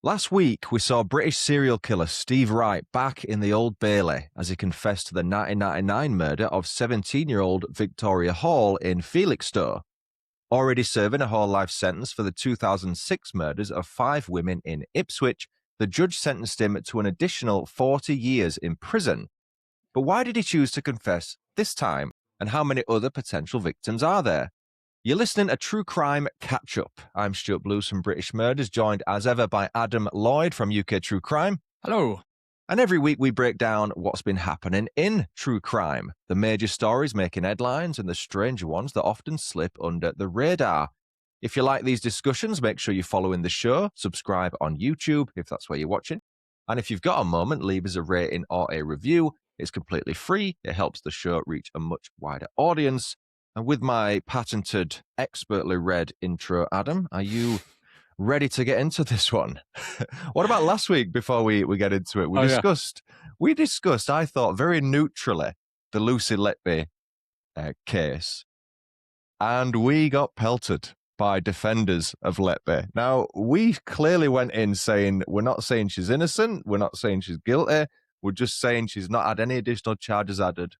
Last week, we saw British serial killer Steve Wright back in the Old Bailey as he confessed to the 1999 murder of 17-year-old Victoria Hall in Felixstowe, already serving a whole life sentence for the 2006 murders of 5 women in Ipswich. The judge sentenced him to an additional 40 years in prison. But why did he choose to confess this time, and how many other potential victims are there? You're listening to True Crime Catch Up. I'm Stuart Blues from British Murders, joined as ever by Adam Lloyd from UK True Crime. Hello. And every week we break down what's been happening in true crime, the major stories making headlines and the stranger ones that often slip under the radar. If you like these discussions, make sure you're following the show, subscribe on YouTube if that's where you're watching. And if you've got a moment, leave us a rating or a review. It's completely free. It helps the show reach a much wider audience. And with my patented, expertly read intro, Adam, are you ready to get into this one? What about last week before we get into it? We discussed, I thought, very neutrally, the Lucy Letby case. And we got pelted by defenders of Letby. Now, we clearly went in saying, we're not saying she's innocent, we're not saying she's guilty, we're just saying she's not had any additional charges added.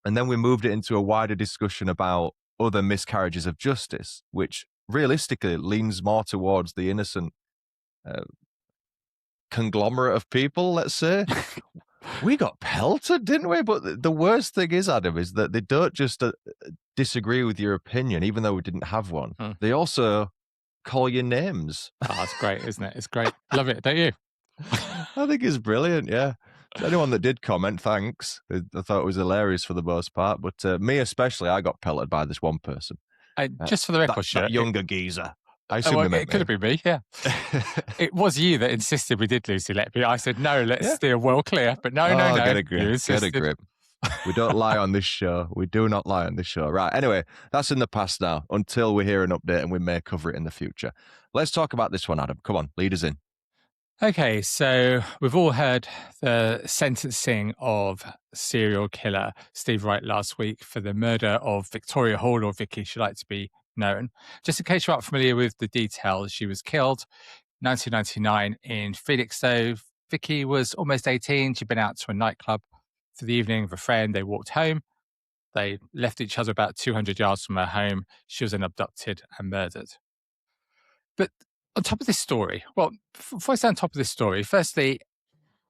And then we moved it into a wider discussion about other miscarriages of justice, which realistically leans more towards the innocent conglomerate of people, let's say. We got pelted, didn't we? But the worst thing is, Adam, is that they don't just disagree with your opinion, even though we didn't have one. They also call you names. Oh, that's great, isn't it? It's great. Love it, don't you? I think it's brilliant, yeah. Anyone that did comment, thanks. I thought it was hilarious for the most part. But me especially, I got pelted by this one person. Just for the record, that younger geezer. I assume it could have been me, yeah. It was you that insisted we did Lucy Letby. I said, no, let's steer well clear. But no. Get a grip. We don't lie on this show. We do not lie on this show. Right, anyway, that's in the past now until we hear an update and we may cover it in the future. Let's talk about this one, Adam. Come on, lead us in. Okay, so we've all heard the sentencing of serial killer Steve Wright last week for the murder of Victoria Hall, or Vicky, she liked to be known. Just in case you aren't familiar with the details, she was killed 1999 in Felixstowe. Vicky was almost 18. She'd been out to a nightclub for the evening with a friend. They walked home. They left each other about 200 yards from her home. She was then abducted and murdered. But on top of this story, well, before I say on top of this story, firstly,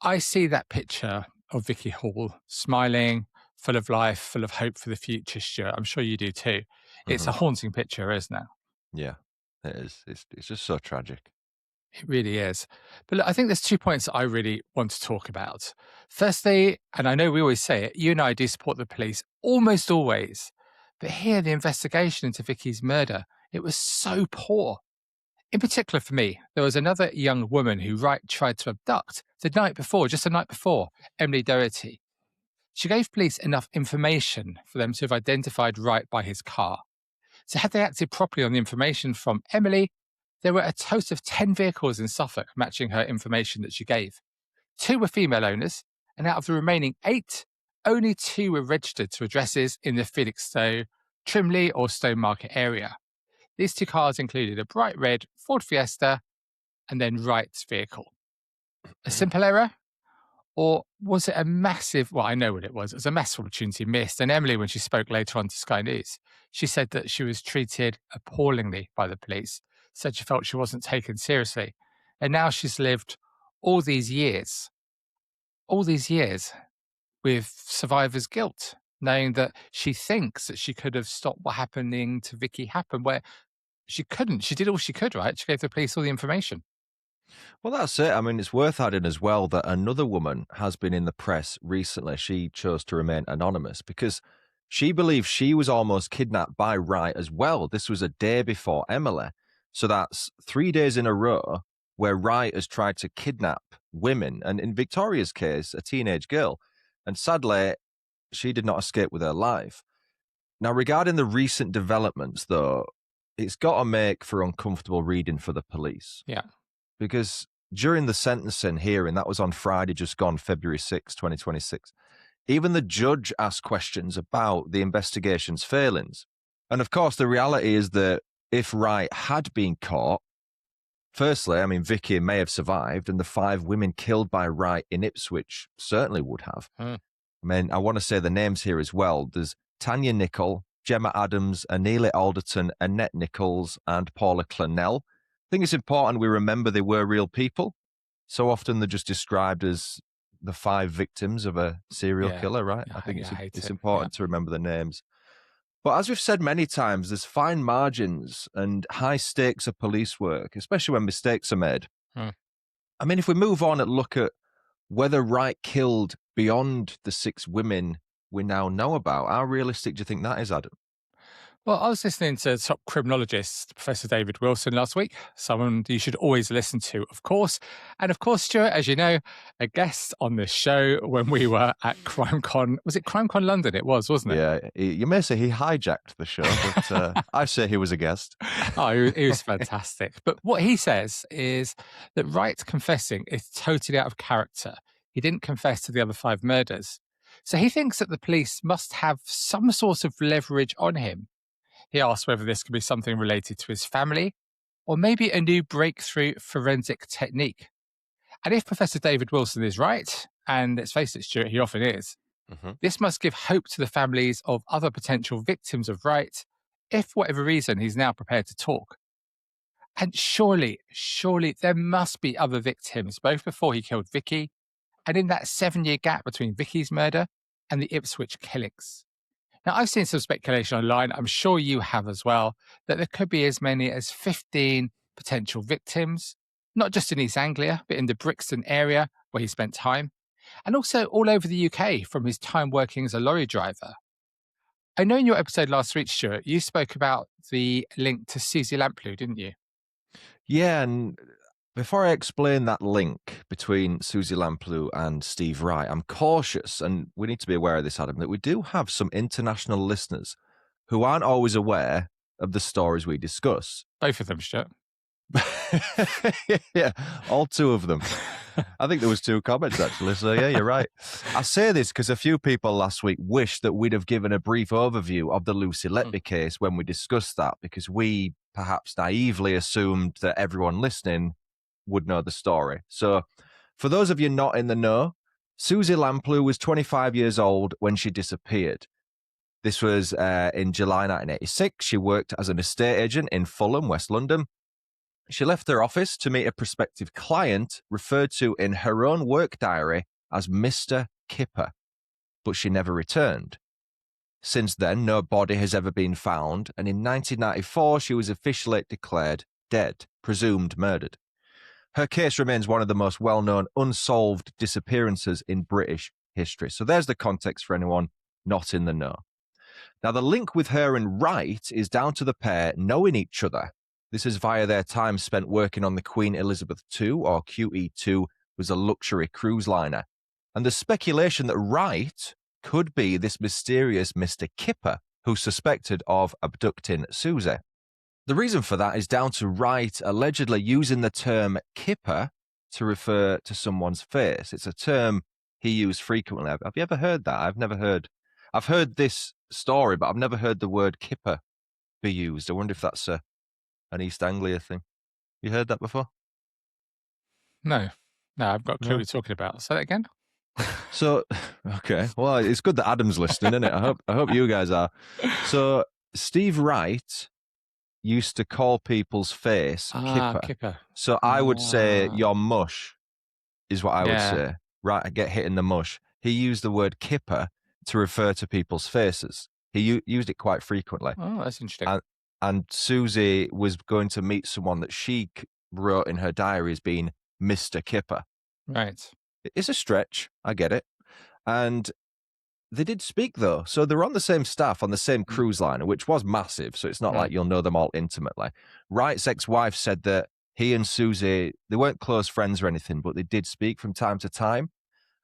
I see that picture of Vicky Hall smiling, full of life, full of hope for the future, Stuart. I'm sure you do too. It's a haunting picture, isn't it? Yeah, it is. It's just so tragic. It really is. But look, I think there's 2 points that I really want to talk about. Firstly, and I know we always say it, you and I do support the police almost always. But here, the investigation into Vicky's murder, it was so poor. In particular for me, there was another young woman who Wright tried to abduct just the night before, Emily Doherty. She gave police enough information for them to have identified Wright by his car. So had they acted properly on the information from Emily, there were a total of 10 vehicles in Suffolk matching her information that she gave. 2 were female owners, and out of the remaining 8, only 2 were registered to addresses in the Felixstowe, Trimley or Stone Market area. These 2 cars included a bright red Ford Fiesta and then Wright's vehicle. A simple error? Or was it a massive, well, I know what it was. It was a massive opportunity missed. And Emily, when she spoke later on to Sky News, she said that she was treated appallingly by the police, said she felt she wasn't taken seriously. And now she's lived all these years with survivor's guilt, knowing that she thinks that she could have stopped what happening to Vicky happen, where she couldn't. She did all she could, right? She gave the police all the information. Well, that's it. I mean, it's worth adding as well that another woman has been in the press recently. She chose to remain anonymous because she believes she was almost kidnapped by Wright as well. This was a day before Emily. So that's 3 days in a row where Wright has tried to kidnap women. And in Victoria's case, a teenage girl. And sadly, she did not escape with her life. Now, regarding the recent developments, though, it's got to make for uncomfortable reading for the police. Yeah. Because during the sentencing hearing, that was on Friday, just gone, February 6, 2026, even the judge asked questions about the investigation's failings. And of course, the reality is that if Wright had been caught, Firstly, I mean, Vicky may have survived, and the 5 women killed by Wright in Ipswich certainly would have. Hmm. I mean, I want to say the names here as well. There's Tanya Nicol, Gemma Adams, Anelia Alderton, Annette Nichols, and Paula Clennell. I think it's important we remember they were real people. So often they're just described as the 5 victims of a serial killer, right? Yeah, I think I hate it's it. important to remember the names. But as we've said many times, there's fine margins and high stakes of police work, especially when mistakes are made. Hmm. I mean, if we move on and look at whether Wright killed beyond the 6 women we now know about, how realistic do you think that is, Adam? Well, I was listening to top criminologist Professor David Wilson last week, someone you should always listen to, of course. And of course, Stuart, as you know, a guest on this show when we were at CrimeCon. Was it CrimeCon London? It was, wasn't it? Yeah, you may say he hijacked the show, but I say he was a guest. Oh, he was fantastic. But what he says is that Wright confessing is totally out of character. He didn't confess to the other 5 murders. So he thinks that the police must have some sort of leverage on him. He asks whether this could be something related to his family or maybe a new breakthrough forensic technique. And if Professor David Wilson is right, and let's face it, Stuart, he often is, this must give hope to the families of other potential victims of Wright, if for whatever reason he's now prepared to talk. And surely there must be other victims, both before he killed Vicky and in that 7-year gap between Vicky's murder and the Ipswich killings. Now, I've seen some speculation online, I'm sure you have as well, that there could be as many as 15 potential victims, not just in East Anglia, but in the Brixton area where he spent time, and also all over the UK from his time working as a lorry driver. I know in your episode last week, Stuart, you spoke about the link to Susie Lamplugh, didn't you? Yeah, and before I explain that link between Susie Lamplugh and Steve Wright, I'm cautious, and we need to be aware of this, Adam, that we do have some international listeners who aren't always aware of the stories we discuss. Both of them, Stuart. Yeah, all 2 of them. I think there was 2 comments, actually, so yeah, you're right. I say this because a few people last week wished that we'd have given a brief overview of the Lucy Letby case when we discussed that, because we perhaps naively assumed that everyone listening would know the story. So for those of you not in the know, Susie Lamplugh was 25 years old when she disappeared. This was in July 1986. She worked as an estate agent in Fulham, West London. She left her office to meet a prospective client referred to in her own work diary as Mr. Kipper, but she never returned. Since then, no body has ever been found, and in 1994 she was officially declared dead, presumed murdered. Her case remains one of the most well-known unsolved disappearances in British history. So there's the context for anyone not in the know. Now, the link with her and Wright is down to the pair knowing each other. This is via their time spent working on the Queen Elizabeth II, or QE2, was a luxury cruise liner. And the speculation that Wright could be this mysterious Mr. Kipper who's suspected of abducting Susie. The reason for that is down to Wright allegedly using the term Kipper to refer to someone's face. It's a term he used frequently. Have you ever heard that? I've heard this story, but I've never heard the word Kipper be used. I wonder if that's an East Anglia thing. You heard that before? No, I've got a clue what you're talking about. Say that again. So, okay. Well, it's good that Adam's listening, isn't it? I hope you guys are. Steve Wright used to call people's face Kipper. So I would say your mush is what I would say. Right, I get hit in the mush. He used the word Kipper to refer to people's faces. He used it quite frequently. Oh, that's interesting. And Susie was going to meet someone that she wrote in her diary as being Mr. Kipper. Right. It's a stretch. I get it. And they did speak, though. So they were on the same staff on the same cruise liner, which was massive. So it's not like you'll know them all intimately. Wright's ex-wife said that he and Susie, they weren't close friends or anything, but they did speak from time to time.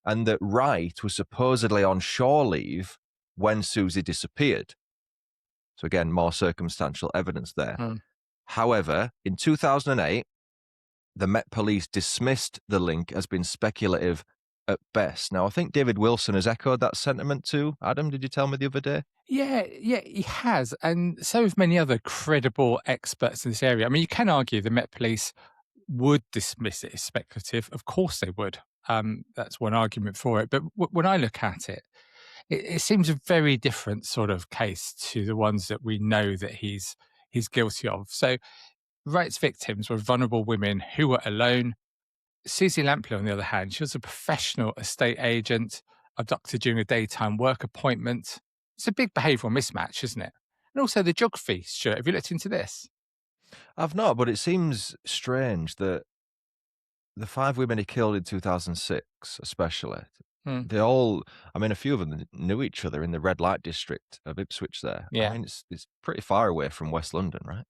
And that Wright was supposedly on shore leave when Susie disappeared. So again, more circumstantial evidence there. However, in 2008, the Met Police dismissed the link as being speculative at best. Now, I think David Wilson has echoed that sentiment too. Adam, did you tell me the other day? Yeah, he has. And so have many other credible experts in this area. I mean, you can argue the Met Police would dismiss it as speculative. Of course they would. That's one argument for it. But when I look at it, it seems a very different sort of case to the ones that we know that he's guilty of. So Wright's victims were vulnerable women who were alone. Susie Lampley, on the other hand, she was a professional estate agent, abducted during a daytime work appointment. It's a big behavioural mismatch, isn't it? And also the geography, Stuart. Have you looked into this? I've not, but it seems strange that the 5 women he killed in 2006, especially, Hmm. they all, I mean, a few of them knew each other in the red light district of Ipswich there. I Yeah, mean, it's pretty far away from West London, right?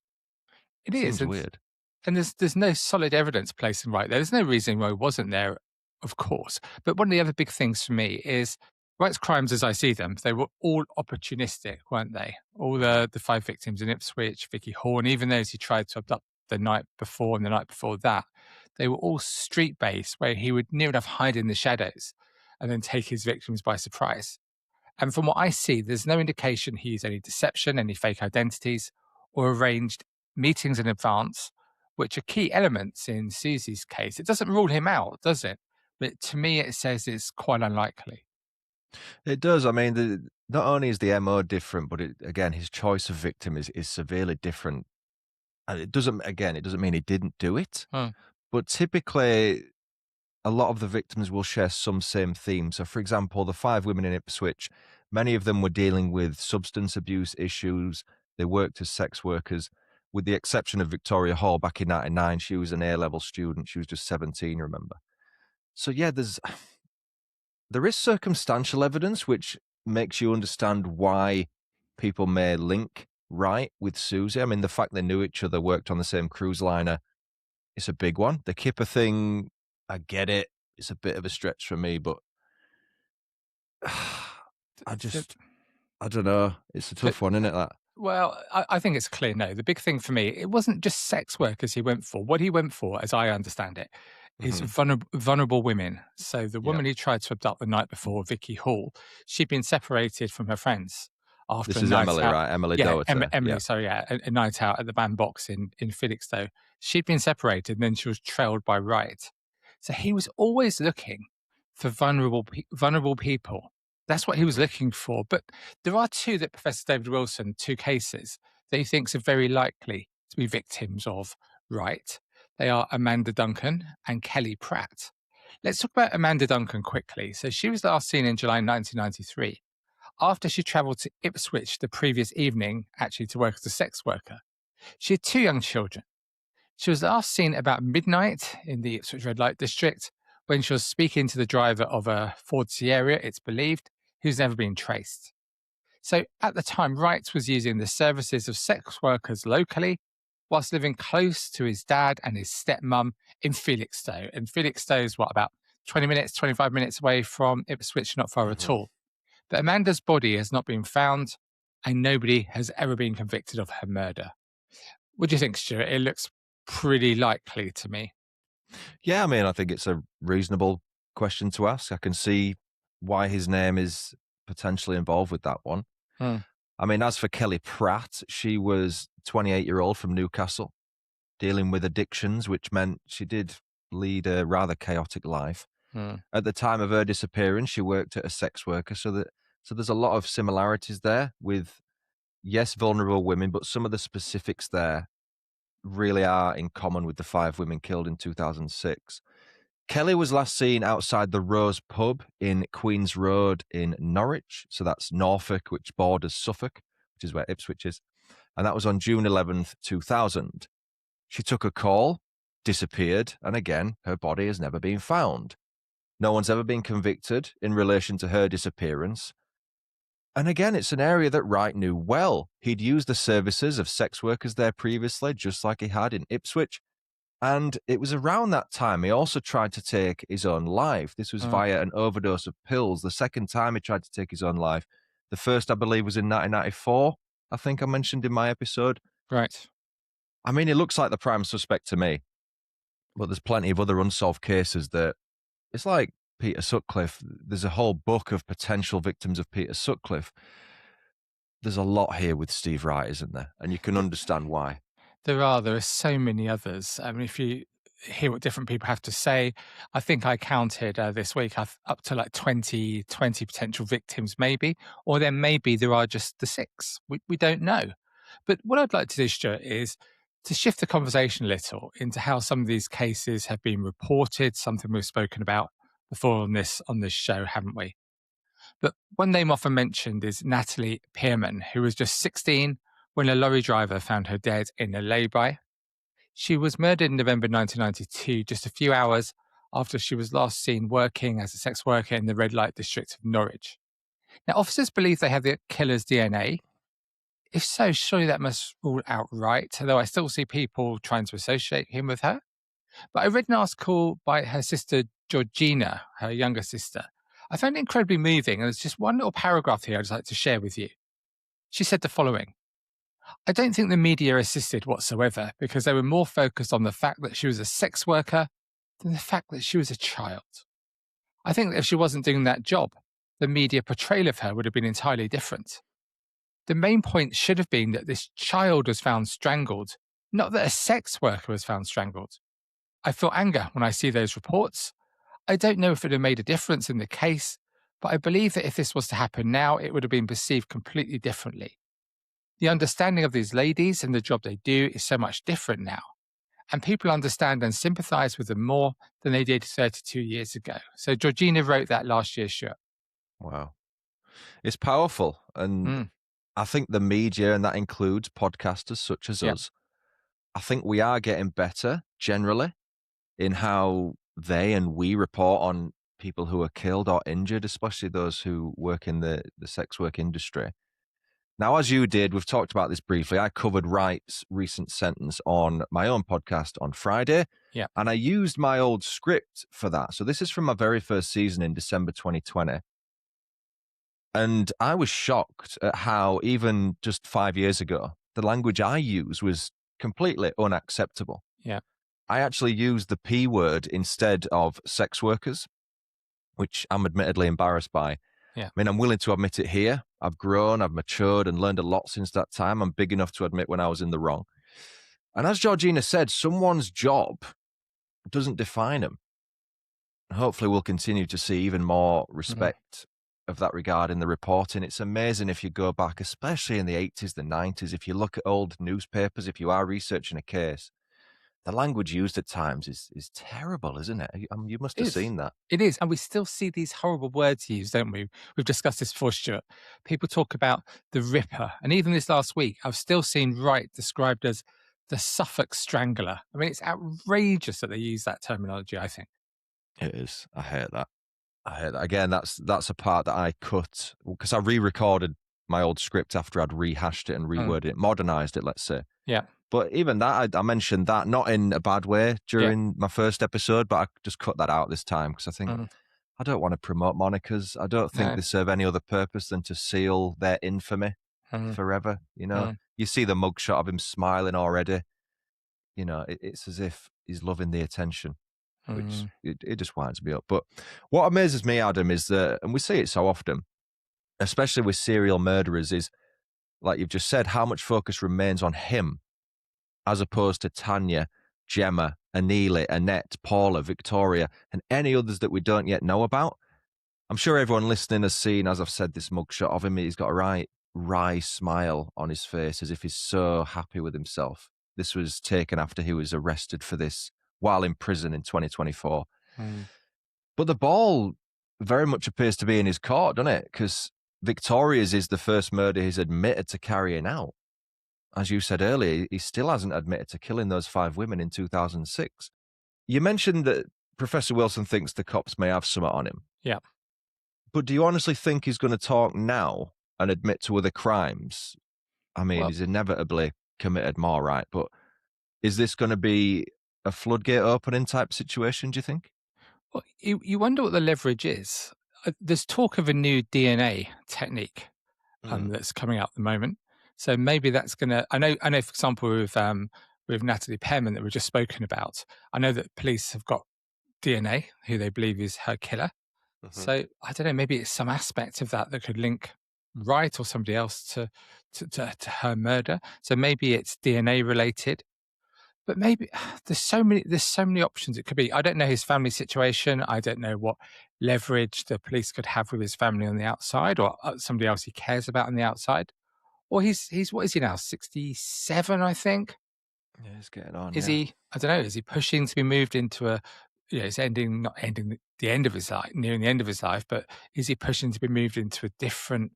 it is. Seems weird. And there's no solid evidence placing Wright there. There's no reason why he wasn't there, of course. But one of the other big things for me is Wright's crimes, as I see them, they were all opportunistic, weren't they? All the 5 victims in Ipswich, Vicky Hall, and even those he tried to abduct the night before and the night before that, they were all street-based, where he would near enough hide in the shadows and then take his victims by surprise. And from what I see, there's no indication he used any deception, any fake identities, or arranged meetings in advance, which are key elements in Susie's case. It doesn't rule him out, does it? But to me, it says it's quite unlikely. It does. I mean, not only is the MO different, but again, his choice of victim is severely different. And it doesn't mean he didn't do it. Hmm. But typically, a lot of the victims will share some same theme. So, for example, the 5 women in Ipswich, many of them were dealing with substance abuse issues. They worked as sex workers, with the exception of Victoria Hall back in 99. She was an A-level student. She was just 17, remember? So, yeah, there is circumstantial evidence which makes you understand why people may link Wright with Susie. I mean, the fact they knew each other, worked on the same cruise liner, it's a big one. The Kipper thing, I get it. It's a bit of a stretch for me, but I don't know. It's a tough one, isn't it, that? Well, I think it's clear no. The big thing for me, it wasn't just sex workers he went for. What he went for, as I understand it, is vulnerable women. So the Yeah. woman he tried to abduct the night before, Vicky Hall, she'd been separated from her friends after This a is night Emily, out. right? Emily Yeah, Doherty. Emily, Yeah. sorry, yeah, a night out at the bandbox in Felixstowe. She'd been separated and then she was trailed by Wright. So he was always looking for vulnerable people. That's what he was looking for. But there are 2 that Professor David Wilson, 2 cases that he thinks are very likely to be victims of Wright. They are Amanda Duncan and Kelly Pratt. Let's talk about Amanda Duncan quickly. So she was last seen in July 1993 after she travelled to Ipswich the previous evening, actually to work as a sex worker. She had 2 young children. She was last seen about midnight in the Ipswich red light district when she was speaking to the driver of a Ford Sierra, it's believed, who's never been traced. So at the time, Wright was using the services of sex workers locally whilst living close to his dad and his stepmum in Felixstowe. And Felixstowe is about 20 minutes, 25 minutes away from Ipswich, not far at all. But Amanda's body has not been found and nobody has ever been convicted of her murder. What do you think, Stuart? It looks pretty likely to me. Yeah, I mean, I think it's a reasonable question to ask. I can see why his name is potentially involved with that one. I mean, as for Kelly Pratt, she was 28-year-old from Newcastle, dealing with addictions, which meant she did lead a rather chaotic life. At the time of her disappearance, she worked at a sex worker, so there's a lot of similarities there with, yes, vulnerable women, but some of the specifics there really are in common with the 5 women killed in 2006. Kelly was last seen outside the Rose pub in Queen's Road in Norwich. So that's Norfolk, which borders Suffolk, which is where Ipswich is. And that was on June 11th, 2000. She took a call, disappeared, and again, her body has never been found. No one's ever been convicted in relation to her disappearance. And again, it's an area that Wright knew well. He'd used the services of sex workers there previously, just like he had in Ipswich. And it was around that time he also tried to take his own life. This was via an overdose of pills. The second time he tried to take his own life. The first, I believe, was in 1994, I think I mentioned in my episode. Right. I mean, it looks like the prime suspect to me. But there's plenty of other unsolved cases that, it's like Peter Sutcliffe. There's a whole book of potential victims of Peter Sutcliffe. There's a lot here with Steve Wright, isn't there? And you can understand why. There are so many others. I mean, if you hear what different people have to say. I think I counted this week up to like 20 potential victims, maybe, or then maybe there are just the six. We don't know. But what I'd like to do, Stuart, is to shift the conversation a little into how some of these cases have been reported, something we've spoken about before on this show, haven't we? But one name often mentioned is Natalie Pearman, who was just 16 when a lorry driver found her dead in a lay-by. She was murdered in November 1992, just a few hours after she was last seen working as a sex worker in the red light district of Norwich. Now, officers believe they have the killer's DNA. If so, surely that must rule out right, although I still see people trying to associate him with her. But I read an article by her sister Georgina, her younger sister. I found it incredibly moving, and there's just one little paragraph here I'd just like to share with you. She said the following: I don't think the media assisted whatsoever because they were more focused on the fact that she was a sex worker than the fact that she was a child. I think that if she wasn't doing that job, the media portrayal of her would have been entirely different. The main point should have been that this child was found strangled, not that a sex worker was found strangled. I feel anger when I see those reports. I don't know if it would have made a difference in the case, but I believe that if this was to happen now, it would have been perceived completely differently. The understanding of these ladies and the job they do is so much different now, and people understand and sympathise with them more than they did 32 years ago. So Georgina wrote that last year, Stuart. Wow. It's powerful. And I think the media, and that includes podcasters such as us, I think we are getting better generally in how they and we report on people who are killed or injured, especially those who work in the sex work industry. Now, as you did, we've talked about this briefly. I covered Wright's recent sentence on my own podcast on Friday, and I used my old script for that. So this is from my very first season in December 2020. And I was shocked at how, even just 5 years ago, the language I used was completely unacceptable. Yeah. I actually used the P word instead of sex workers, which I'm admittedly embarrassed by. Yeah. I mean, I'm willing to admit it here. I've grown, I've matured and learned a lot since that time. I'm big enough to admit when I was in the wrong. And as Georgina said, someone's job doesn't define them. Hopefully we'll continue to see even more respect of that regard in the reporting. It's amazing if you go back, especially in the 80s, the 90s, if you look at old newspapers, if you are researching a case, the language used at times is terrible, isn't it? You must have seen that. It is. And we still see these horrible words used, don't we? We've discussed this before, Stuart. People talk about the Ripper. And even this last week, I've still seen Wright described as the Suffolk Strangler. I mean, it's outrageous that they use that terminology, I think. It is. I hate that. Again, that's a part that I cut because I re-recorded my old script after I'd rehashed it and reworded it, modernized it, let's say. Yeah. But even that, I mentioned that not in a bad way during my first episode, but I just cut that out this time because I think I don't want to promote monikers. I don't think they serve any other purpose than to seal their infamy forever. You know, you see the mugshot of him smiling already. You know, it's as if he's loving the attention, which it just winds me up. But what amazes me, Adam, is that, and we see it so often, especially with serial murderers, is, like you've just said, how much focus remains on him as opposed to Tanya, Gemma, Aneely, Annette, Paula, Victoria, and any others that we don't yet know about. I'm sure everyone listening has seen, as I've said, this mugshot of him. He's got a wry smile on his face as if he's so happy with himself. This was taken after he was arrested for this while in prison in 2024. But the ball very much appears to be in his court, doesn't it? Because Victoria's is the first murder he's admitted to carrying out. As you said earlier, he still hasn't admitted to killing those 5 women in 2006. You mentioned that Professor Wilson thinks the cops may have something on him. Yeah. But do you honestly think he's going to talk now and admit to other crimes? I mean, he's inevitably committed more, right? But is this going to be a floodgate opening type situation, do you think? Well, you wonder what the leverage is. There's talk of a new DNA technique that's coming out at the moment. So maybe that's going to. I know. For example, with Natalie Pearman that we've just spoken about, I know that police have got DNA who they believe is her killer. So I don't know. Maybe it's some aspect of that could link Wright or somebody else to her murder. So maybe it's DNA related. But maybe there's so many options it could be. I don't know his family situation. I don't know what leverage the police could have with his family on the outside, or somebody else he cares about on the outside. Or he's what is he now? 67, I think. Yeah, it's getting on. Is Yeah. he? I don't know. Is he pushing to be moved into a? It's ending, not ending the end of his life, nearing the end of his life, but is he pushing to be moved into a different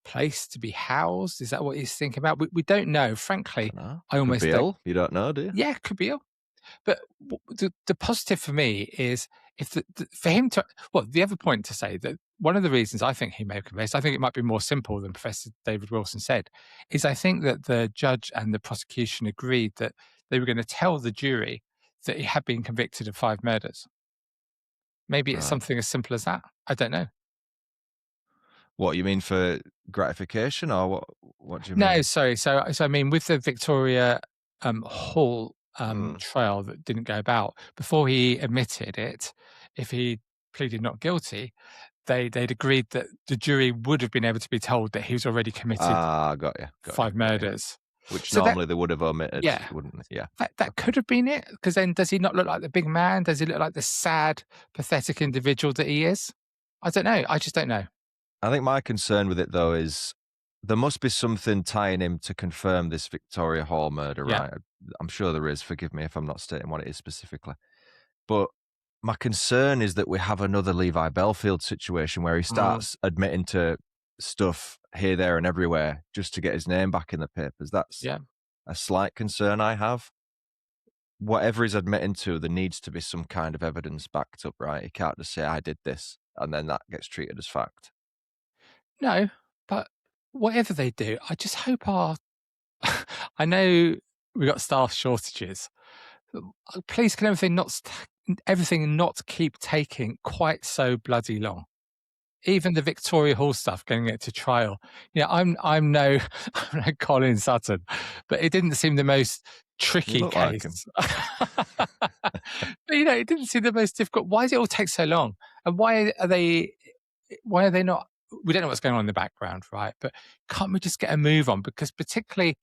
place to be housed? Is that what he's thinking about? We don't know. Frankly, Don't know. I Could almost be don't. ill. You don't know, do you? Yeah, could be ill. But the positive for me is if for him to, well, the other point to say that one of the reasons I think he may have confessed, I think it might be more simple than Professor David Wilson said, is I think that the judge and the prosecution agreed that they were going to tell the jury that he had been convicted of 5 murders. Maybe it's Right. something as simple as that. I don't know. What you mean for gratification, or what? What do you No, mean? sorry. So I mean, with the Victoria Hall Mm. trial that didn't go about, before he admitted it, if he pleaded not guilty, they'd agreed that the jury would have been able to be told that he was already committed Got you. 5 murders. Which So that, normally they would have omitted, yeah, wouldn't they? Yeah. that Okay. could have been it. Because then, does he not look like the big man? Does he look like the sad, pathetic individual that he is? I don't know. I just don't know. I think my concern with it, though, is there must be something tying him to confirm this Victoria Hall murder, Yeah. right? I'm sure there is. Forgive me if I'm not stating what it is specifically. But my concern is that we have another Levi Belfield situation where he starts admitting to stuff here, there, and everywhere just to get his name back in the papers. That's Yeah. a slight concern I have. Whatever he's admitting to, there needs to be some kind of evidence backed up, right? He can't just say, I did this, and then that gets treated as fact. No, but whatever they do, I just hope our. I know we got staff shortages. Please, can everything not keep taking quite so bloody long? Even the Victoria Hall stuff, getting it to trial. I'm no I'm no Colin Sutton, but it didn't seem the most tricky look like him. case. But it didn't seem the most difficult. Why does it all take so long? And why are they not? We don't know what's going on in the background, right? But can't we just get a move on? Because particularly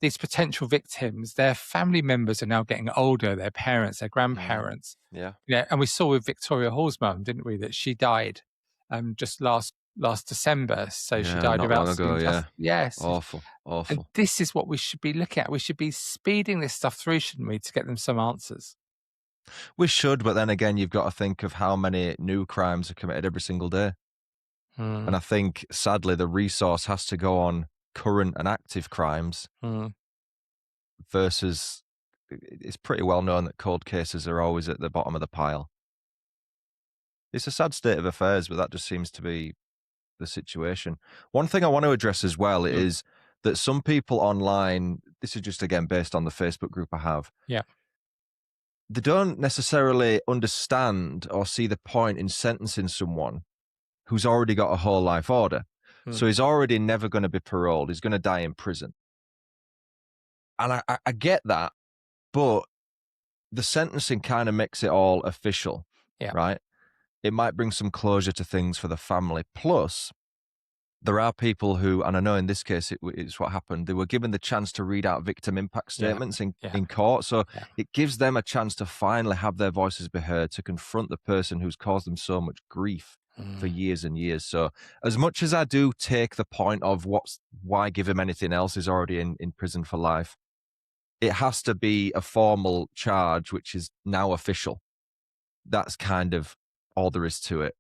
these potential victims, their family members are now getting older, their parents, their grandparents. Yeah. And we saw with Victoria Hall's mum, didn't we, that she died just last December. So she died not without long ago, seeing yeah. justice. Yes. Awful. And this is what we should be looking at. We should be speeding this stuff through, shouldn't we, to get them some answers? We should, but then again, you've got to think of how many new crimes are committed every single day. And I think, sadly, the resource has to go on current and active crimes versus it's pretty well known that cold cases are always at the bottom of the pile. It's a sad state of affairs, but that just seems to be the situation. One thing I want to address as well is that some people online, this is just again based on the Facebook group I have. Yeah. They don't necessarily understand or see the point in sentencing someone who's already got a whole life order. So he's already never going to be paroled. He's going to die in prison. And I get that, but the sentencing kind of makes it all official, right? It might bring some closure to things for the family. Plus, there are people who, and I know in this case it's what happened, they were given the chance to read out victim impact statements in court. So it gives them a chance to finally have their voices be heard, to confront the person who's caused them so much grief for years and years. So as much as I do take the point of why give him anything else, he's already in prison for life, it has to be a formal charge, which is now official. That's kind of all there is to it.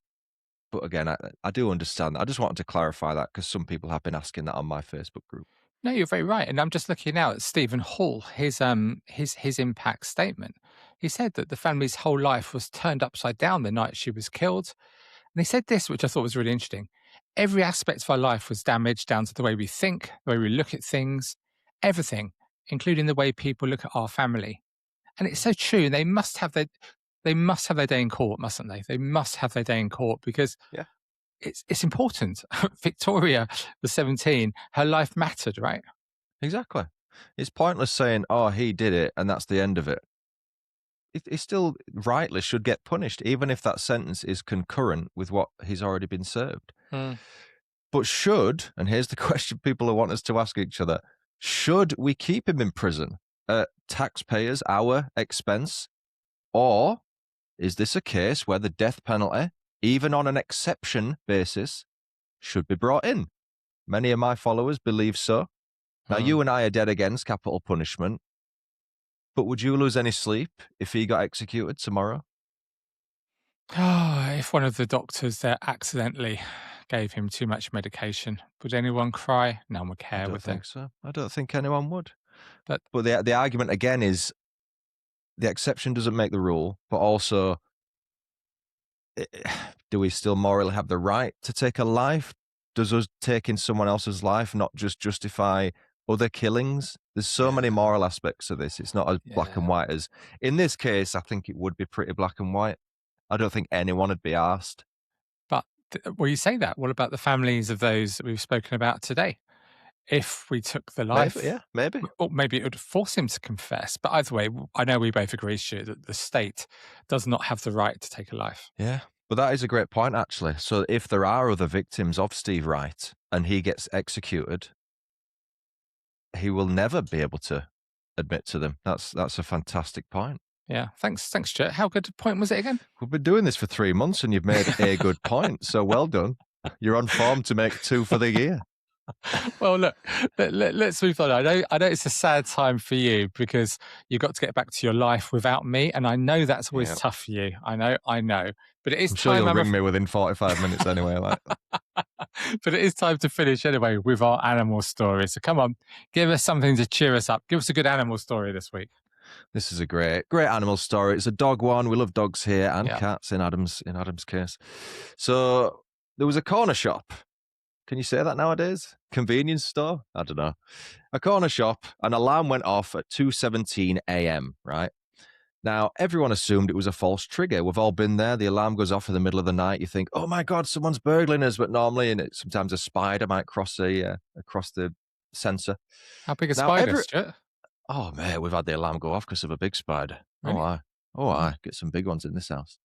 But again, I do understand that. I just wanted to clarify that because some people have been asking that on my Facebook group. No, you're very right. And I'm just looking now at Stephen Hall, his impact statement. He said that the family's whole life was turned upside down the night she was killed. And he said this, which I thought was really interesting. Every aspect of our life was damaged, down to the way we think, the way we look at things, everything, including the way people look at our family. And it's so true. They must have their day in court, mustn't they? They must have their day in court because it's important. Victoria was 17. Her life mattered, right? Exactly. It's pointless saying, oh, he did it, and that's the end of it. He still rightly should get punished, even if that sentence is concurrent with what he's already been served. But should, and here's the question people want us to ask each other, should we keep him in prison? taxpayers, our expense? Or is this a case where the death penalty, even on an exception basis, should be brought in? Many of my followers believe so. Now, you and I are dead against capital punishment, but would you lose any sleep if he got executed tomorrow? If one of the doctors there accidentally gave him too much medication, would anyone cry? No one would care, I don't would they? think so. I don't think anyone would. But the argument again is the exception doesn't make the rule, but also, do we still morally have the right to take a life? Does us taking someone else's life not just justify other killings? There's so many moral aspects of this. It's not as black and white as in this case. I think it would be pretty black and white. I don't think anyone would be asked. But well, you say that. What about the families of those that we've spoken about today? If we took the life, Maybe. Or maybe it would force him to confess. But either way, I know we both agree, Stu, that the state does not have the right to take a life. Yeah, but that is a great point, actually. So if there are other victims of Steve Wright and he gets executed, he will never be able to admit to them. That's a fantastic point. Yeah, thanks, Stuart. How good a point was it again? We've been doing this for 3 months and you've made a good point. So well done. You're on form to make 2 for the year. Well, look, let's move on. I know it's a sad time for you because you've got to get back to your life without me, and I know that's always tough for you. I know, but it is. I'm sure you'll ring me within 45 minutes anyway. Like. But it is time to finish anyway with our animal story. So come on, give us something to cheer us up. Give us a good animal story this week. This is a great animal story. It's a dog one. We love dogs here and cats in Adam's case. So there was a corner shop. Can you say that nowadays? Convenience store? I don't know. A corner shop, an alarm went off at 2:17 a.m., right? Now, everyone assumed it was a false trigger. We've all been there. The alarm goes off in the middle of the night. You think, oh my God, someone's burgling us. But normally, sometimes a spider might cross the sensor. How big a spider, Stuart? Oh, man, we've had the alarm go off because of a big spider. Really? Oh, I get some big ones in this house.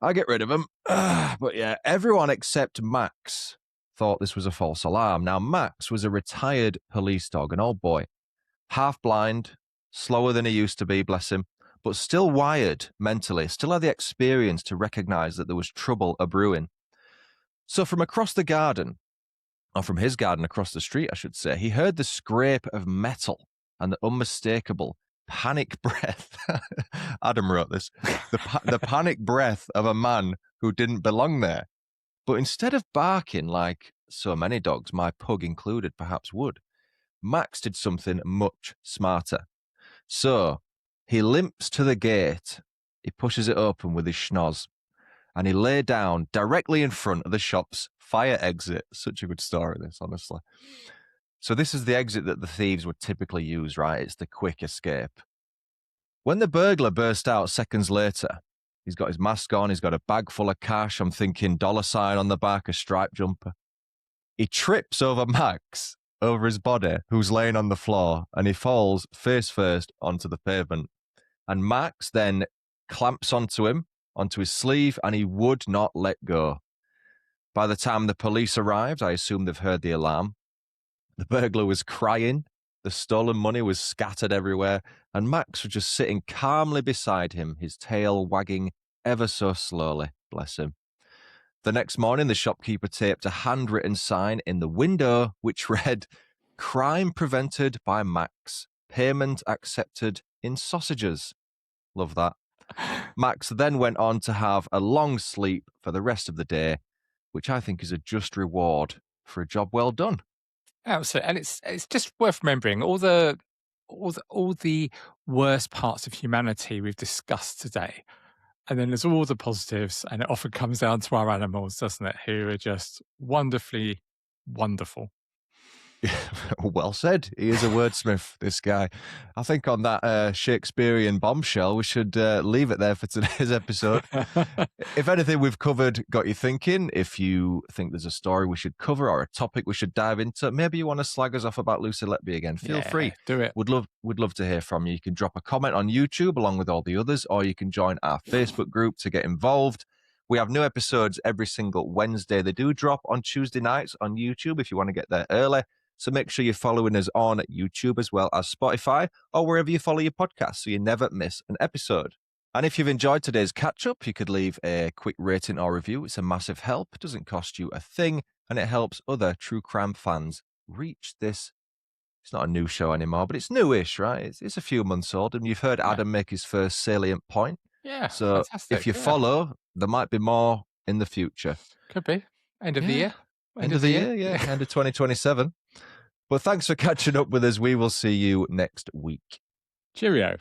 I get rid of them. But yeah, everyone except Max thought this was a false alarm. Now, Max was a retired police dog, an old boy, half blind, slower than he used to be, bless him, but still wired mentally, still had the experience to recognize that there was trouble a-brewing. So from across the garden, or from his garden across the street, I should say, he heard the scrape of metal and the unmistakable panic breath. Adam wrote this. The panic breath of a man who didn't belong there. But instead of barking like so many dogs, my pug included, perhaps would, Max did something much smarter. So he limps to the gate, he pushes it open with his schnoz, and he lay down directly in front of the shop's fire exit. Such a good story, this, honestly. So this is the exit that the thieves would typically use, right? It's the quick escape. When the burglar burst out seconds later, he's got his mask on, he's got a bag full of cash, I'm thinking $sign on the back, a striped jumper. He trips over Max, over his body, who's laying on the floor, and he falls face first onto the pavement. And Max then clamps onto him, onto his sleeve, and he would not let go. By the time the police arrived, I assume they've heard the alarm. The burglar was crying, the stolen money was scattered everywhere, and Max was just sitting calmly beside him, his tail wagging ever so slowly, bless him. The next morning, the shopkeeper taped a handwritten sign in the window which read, "Crime prevented by Max. Payment accepted in sausages." Love that. Max then went on to have a long sleep for the rest of the day, which I think is a just reward for a job well done. Absolutely, and it's just worth remembering all the worst parts of humanity we've discussed today, and then there's all the positives, and it often comes down to our animals, doesn't it? Who are just wonderfully wonderful. Well said. He is a wordsmith, this guy. I think on that Shakespearean bombshell, we should leave it there for today's episode. If anything we've covered got you thinking, if you think there's a story we should cover or a topic we should dive into, maybe you want to slag us off about Lucy Letby again, feel free. Do it. We'd love to hear from you. You can drop a comment on YouTube along with all the others, or you can join our Facebook group to get involved. We have new episodes every single Wednesday. They do drop on Tuesday nights on YouTube if you want to get there early. So make sure you're following us on YouTube as well as Spotify or wherever you follow your podcast so you never miss an episode. And if you've enjoyed today's catch-up, you could leave a quick rating or review. It's a massive help. It doesn't cost you a thing, and it helps other true crime fans reach this. It's not a new show anymore, but it's newish, right? It's a few months old, and you've heard Adam make his first salient point. Yeah, so fantastic. If you follow, there might be more in the future. Could be. End of the year. End of the year, yeah. End of 2027. But thanks for catching up with us. We will see you next week. Cheerio.